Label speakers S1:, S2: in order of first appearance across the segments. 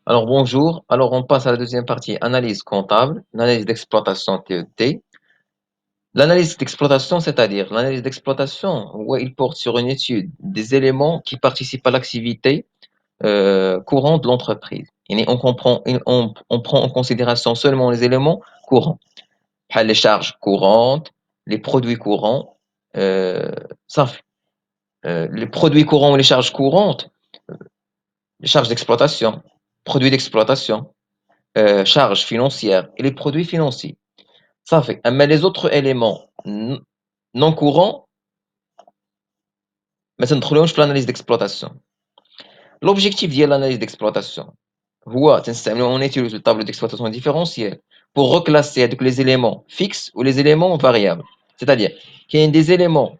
S1: Alors bonjour, alors on passe à la deuxième partie, analyse comptable, l'analyse d'exploitation TET. L'analyse d'exploitation, c'est-à-dire l'analyse d'exploitation, ouais, il porte sur une étude des éléments qui participent à l'activité courante de l'entreprise. Et on prend en considération seulement les éléments courants, les charges courantes, les produits courants, euh, ça fait. Les produits courants ou les charges courantes, les charges d'exploitation, produits d'exploitation, charges financières et les produits financiers. Ça fait. Mais les autres éléments non courants, ما تندخلوش في l'analyse d'exploitation. L'objectif de l'analyse d'exploitation, on utilise le tableau d'exploitation différentielle pour reclasser les éléments fixes ou les éléments variables. C'est-à-dire qu'il y a des éléments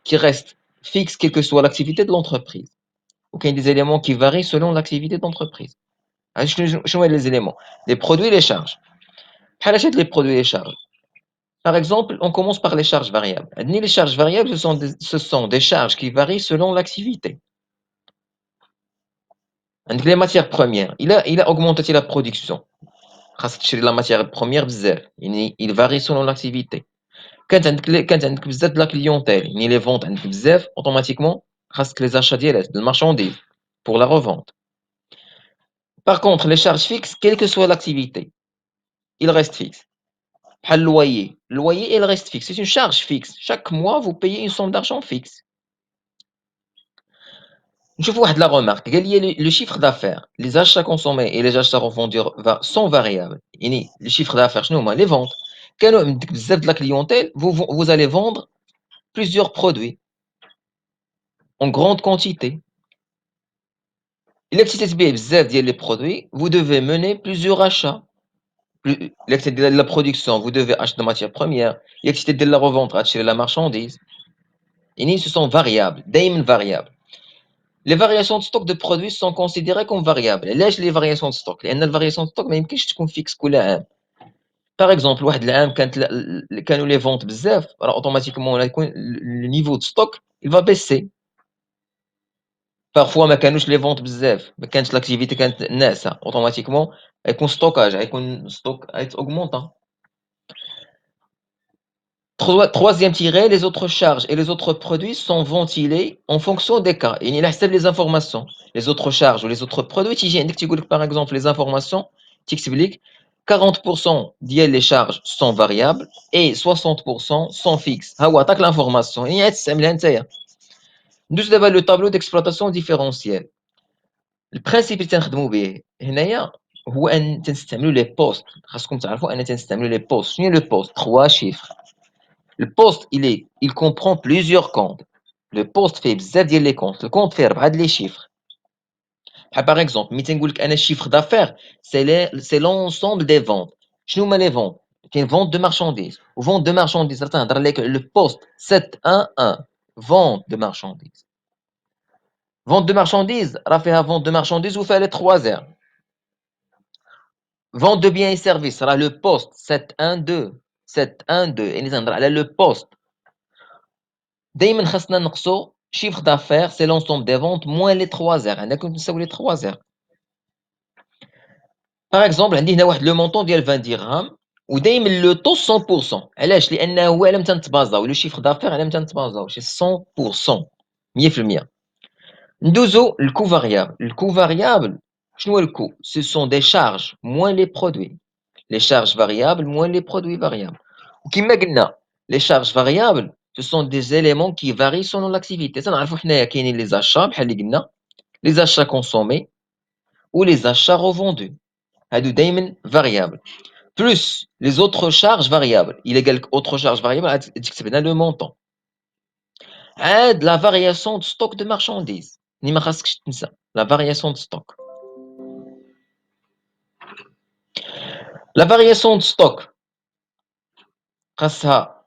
S1: qui restent fixes quelle que soit l'activité de l'entreprise, ou qu'il y a des éléments qui varient selon l'activité de l'entreprise. Je sont les éléments? Les produits et les charges. Les produits et les charges. Par exemple, on commence par les charges variables. Les charges variables, ce sont des charges qui varient selon l'activité. Les matières premières, il a augmenté la production. La matière première, il varie selon l'activité. Quand tu as de la clientèle, les ventes, automatiquement, les achats directs de marchandises pour la revente. Par contre, les charges fixes, quelle que soit l'activité, ils restent fixes. Le loyer, il reste fixe. C'est une charge fixe. Chaque mois, vous payez une somme d'argent fixe. Je vois de la remarque. Le chiffre d'affaires, les achats consommés et les achats revendus sont variables. Le chiffre d'affaires, les ventes. Quand vous êtes de la clientèle, vous allez vendre plusieurs produits en grande quantité. Les produits, vous devez mener plusieurs achats. L'excès de la production, vous devez acheter de matières premières. L'excès de la revente, acheter la marchandise. Ce sont variables, daim variables. Les variations de stock de produits sont considérées comme variables. Les variations de stock. Les variations de stock, ما يمكنش تكون fixe كل عام. Par exemple, واحد العام كانوا les ventes بزاف, alors automatiquement le niveau de stock, il va baisser. Parfois ما كانوش les ventes بزاف, ما كانت l'activité كانت ناعسة, automatiquement يكون stockage, يكون stock augmentant. Troisième tiré, les autres charges et les autres produits sont ventilés en fonction des cas. Il accepte les informations. Les autres charges ou les autres produits, par exemple, les informations, t'explique 40% des charges sont variables et 60% sont fixes. Attaque l'information. Nous avons le tableau d'exploitation différentielle. Le principe est هنايا هو أن تستعملوا les postes. خاصكم تعرفوا أن تستعملوا les postes. شنو le poste? 3 chiffres. Le poste, il comprend plusieurs comptes. Le poste fait bzaf ديال les comptes. Le compte fait 4 les chiffres. Par exemple, ملي تنقول لك أنا chiffre d'affaires, c'est l'ensemble des ventes. شنو هما les ventes? كاين vente de marchandises. Vente de marchandises, راه تنهضر لك le poste 711 vente de marchandises. Vente de marchandises, راه فيها vente de marchandises وفيها les 3 R. Vente de biens et services, راه le poste 712 712 يعني تنهضر على le poste. دايما خاصنا نقصوا chiffre d'affaires, c'est l'ensemble des ventes moins les 3 R. عندنا كنت نساوي les 3 R. Par exemple, عندي هنا واحد لو مونطون ديال 20 درهم ودايما لو طو 100%. علاش؟ لانه هو على متى نتبازاو لو شيفر دافير على متى نتبازاو شي 100% 100%. ندوزو الكو فاريابل. الكو فاريابل شنو هو الكو؟ Ce sont des charges moins les produits. Les charges variables moins les produits variables. وكما قلنا les charges variables ce sont des éléments qui varient selon l'activité. تنعرفوا حنايا كاينين les achats بحال اللي قلنا les achats consommés ou les achats revendus. هادو دايما variables. Plus les autres charges variables. Il égale autre charge variable, تكتب لنا le montant. عاد la variation de stock de marchandises. اللي ما خاصكش تنسى la variation de stock. La variation de stock خاصها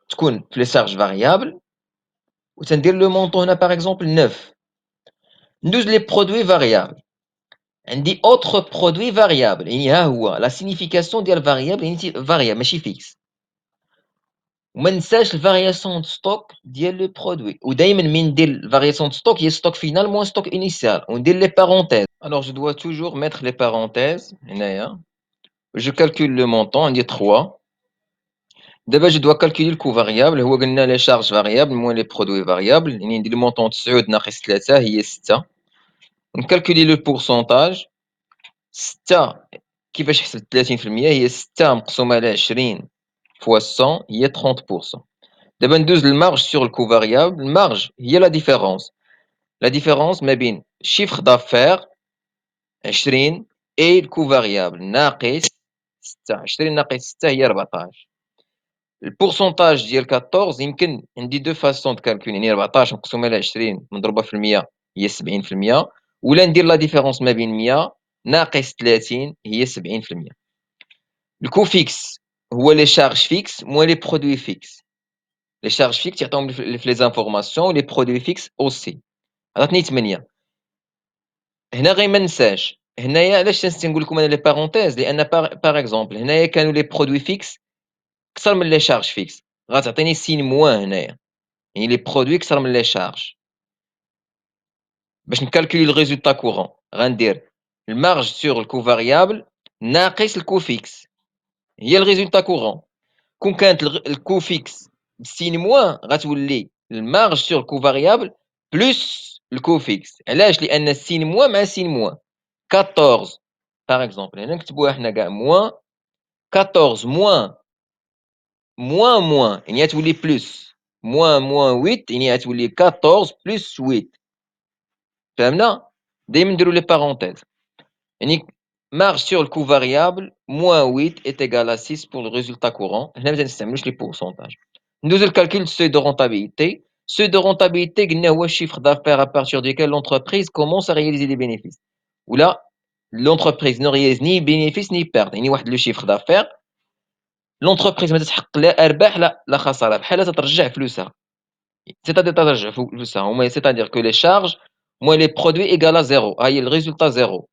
S1: تكون في les charges variables وتندير le montant هنا par exemple 9. ندوز les produits variables. عندي autre produit variable يعني ها هو la signification ديال variable يعني variable ماشي fixe. وما ننساش الفارياسيون دو ستوك ديال لو برودوي، ودايما من ندير الفارياسيون دو ستوك هي ستوك فينال موان ستوك انيسيال، وندير لي بارونتيز. Alors je dois toujours mettre les parenthèses هنايا. Je calcule le montant عندي 3. دابا je dois calculer le coût variable، هو قلنا les charges variables moins les produits variables، يعني ندير المونطون 9 ناقص 3 هي 6. نكالكولي لو بورسونتاج. 6 كيفاش حسبت 30%؟ هي 6 مقسومة على 20 fois 100 هي 30%. دابا ندوز للمارج سور الكو فاريابل. المارج هي لا ديفيرونس، لا ديفيرونس ما بين شيفر دافير 20 اي الكو فاريابل ناقص 6. 20 ناقص 6 هي 14. البورسونتاج ديال 14 يمكن عندي دو فاسون تكالكولي، يعني 14 مقسومة على 20 مضروبة في المية هي 70%، ولا ندير لا ديفيرونس ما بين 100 ناقص 30 هي 70%. الكو فيكس هو لي شارج فيكس موان لي برودوي فيكس. لي شارج فيكس يعطيهم في لي زانفورماسيون، لي برودوي فيكس اوسي. عطاتني 8. هنا غير ما ننساش هنايا علاش تنقول لكم انا لي بارونتيز، لان باغ اكزومبل هنايا كانوا لي برودوي فيكس كثر من لي شارج فيكس، غتعطيني سين موان هنايا، يعني لي برودوي كثر من لي شارج. باش نكالكولي الريزولتا كورون غندير المارج سور الكو فاريابل ناقص الكو فيكس هي الريزولتا كورون. كون كانت الكو فيكس بسين موان غتولي المارج سور الكو فاريابل بلس الكو فيكس. علاش؟ لان السين موان مع سين موان 14 باغ اكزومبل، هنا نكتبوها حنا كاع موان 14 موان موان يعني غتولي بلس، موان 8 يعني غتولي 14 بلس 8. فهمنا؟ دايما نديرو لي بارونتيز، يعني marge sur le coût variable moins 8 est égal à 6 pour le résultat courant. هنا ما تنستعملوش لي بورسونتاج. ندوزو للكالكول دو seuil de rentabilité. Seuil de rentabilité قلنا هو الشيفر d'affaires à partir duquel l'entreprise commence à réaliser des bénéfices. ولا l'entreprise ne réalise ni bénéfice ni perte، يعني واحد لو شيفر d'affaires l'entreprise ما تتحقق لا ارباح لا خساره، بحال تترجع فلوسها. c'est-à-dire ترجع فلوسها هما c'est-à-dire que les charges moins les produits égale à 0. هاهي الريزولتا 0.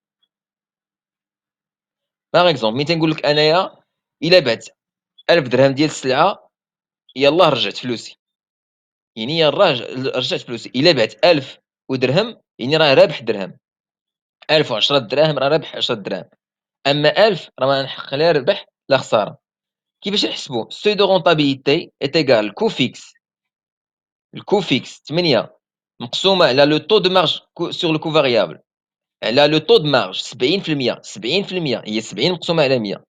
S1: باغ اكزومبل ملي تنقول لك انايا الا بعت 1000 درهم ديال السلعه يلاه رجعت فلوسي، يعني يلاه رجعت فلوسي. الا بعت 1000 درهم يعني راه رابح درهم، 1010 دراهم راه رابح 10 دراهم. اما 1000 راه ما نحقق لا ربح لا خساره. كيفاش نحسبوا؟ سوي دو رونطابيليتي ايت ايغال الكو فيكس. الكو فيكس 8 مقسومه على لو طو دو مارج سور لو كو فاريابل على لو طو دو مارج 70%. 70% هي 70 مقسومه على 100.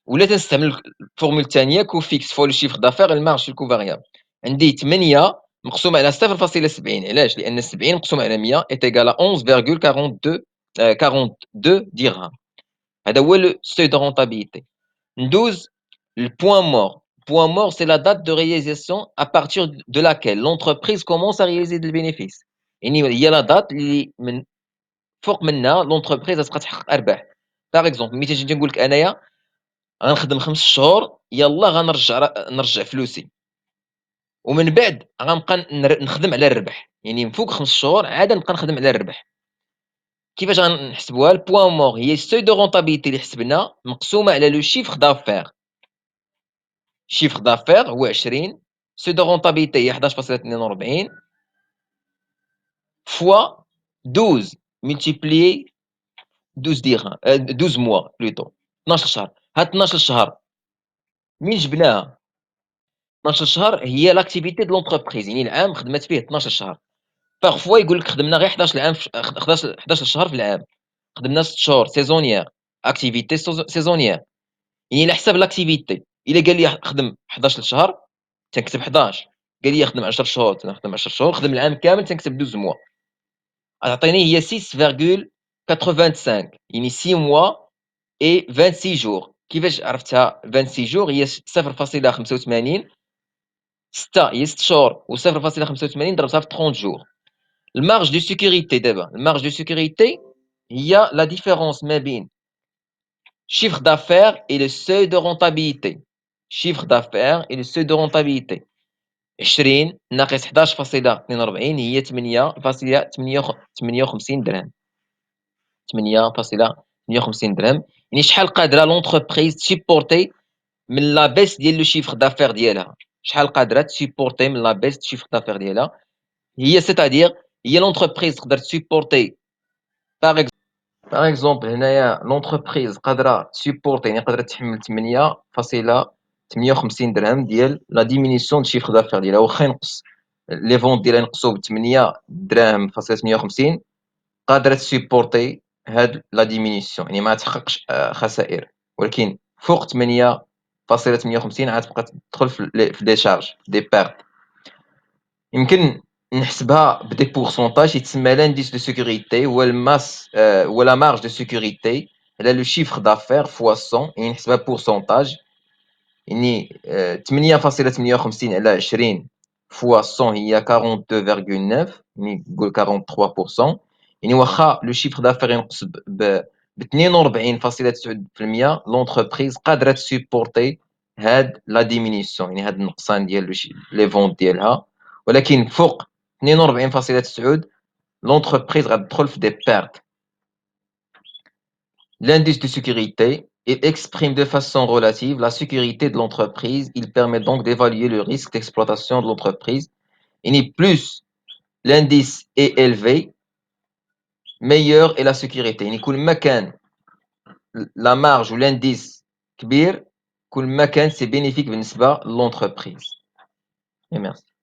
S1: ولا تنستعمل الفورمول الثانيه كو فيكس فوا لو شيفر دافير المارج سور الكو فاريابل. عندي 8 مقسومه على 0.70. علاش؟ لان 70 مقسومه على 100 ايت ايغال 11.42 42 درهم. هذا هو لو سوي دو رونطابيليتي. ندوز البوان مور. Point mort, c'est la date de réalisation à partir de laquelle l'entreprise commence à réaliser des bénéfices. يعني هي لا دات اللي من فوق منها لونتربريز غتبقى تحقق ارباح. باغ اكزومبل ملي تجي نقول لك انايا غنخدم 5 شهور يلاه نرجع فلوسي، ومن بعد غنبقى نخدم على الربح، يعني من فوق 5 شهور عاد نبقى نخدم على الربح. كيفاش غنحسبوها؟ البوان مور هي السوي دو رونطابيليتي اللي حسبنا مقسومه على لو شيفر دافير. شيفر دافير هو 20، سوي دو رونطابيليتي هي 11.42 فوا 12 ملتيبليي 12 درهم 12 موا بلوتو 12 شهر. هاد 12 شهر منين جبناها؟ 12 شهر هي لاكتيفيتي دو لونتربريز، يعني العام خدمات فيه 12 شهر. بارفوا يقول لك خدمنا غير 11 العام 11 شهر في العام، خدمنا 6 شهور سيزونيير اكتيفيتي سيزونيير، يعني على حساب لاكتيفيتي. الا قال لي خدم 11 شهر تنكتب 11، قال لي خدم 10 شهور تنخدم 10 شهور، خدم العام كامل تنكتب 12 موا. غتعطيني هي 6.85 يعني 6 موا اي 26 جور. كيفاش عرفتها 26 جور؟ هي 0.85 6 هي 6 شهور و 0.85 ضربتها في 30 جور. المارج دو سيكوريتي دابا، المارج دو سيكوريتي هي لا ديفيرونس ما بين chiffre d'affaires et le seuil de rentabilité. chiffre d'affaires et le seuil de rentabilité 20 ناقص 11.42 هي 8.58 درهم. 8.58 درهم يعني شحال قادره لونتربريز تسيبورتي من لا baisse ديال لو chiffre d'affaires ديالها، شحال قادرة تسيبورتي من لا baisse du chiffre d'affaires ديالها، هي سيتادير هي لونتربريز تقدر تسيبورتي باغ اكزومبل هنايا لونتربريز قادرة تسيبورتي يعني قادرة تحمل 8.58 درهم ديال لا ديمينيسيون دو chiffre d'affaires ديالها، واخا ينقص لي فونت ديالها ينقصو ب 8 دراهم فاصلة 58 قادرة تسيبورتي هاد لا ديمينيسيون، يعني ما تحققش خسائر، ولكن فوق 8.58 عاد تبقى تدخل في دي شارج دي بيرت. يمكن نحسبها بدي بورسونتاج يتسمى لانديس دو سيكوريتي، هو الماس هو لا مارج دو سيكوريتي على لو شيفر دافير فوا 100، يعني نحسبها بورسونتاج، يعني 8.58 على 20 فوا 100 هي 42.9، يعني نقول 43%، يعني واخا لو شيفر دافير ينقص ب 42.9%، لونتربريز قادرة تسيبورتي هاد لا ديمينيسيون، يعني هاد النقصان ديال لي فونت ديالها، ولكن فوق 42.9 l'entreprise غتدخل في des pertes. L'indice de sécurité, il exprime de façon relative la sécurité de l'entreprise. Il permet donc d'évaluer le risque d'exploitation de l'entreprise. Et plus l'indice est élevé, meilleure est la sécurité. يعني كل ما كان la marge ou l'indice كبير كل ما كان c'est bénéfique بالنسبة للentreprise. Et merci.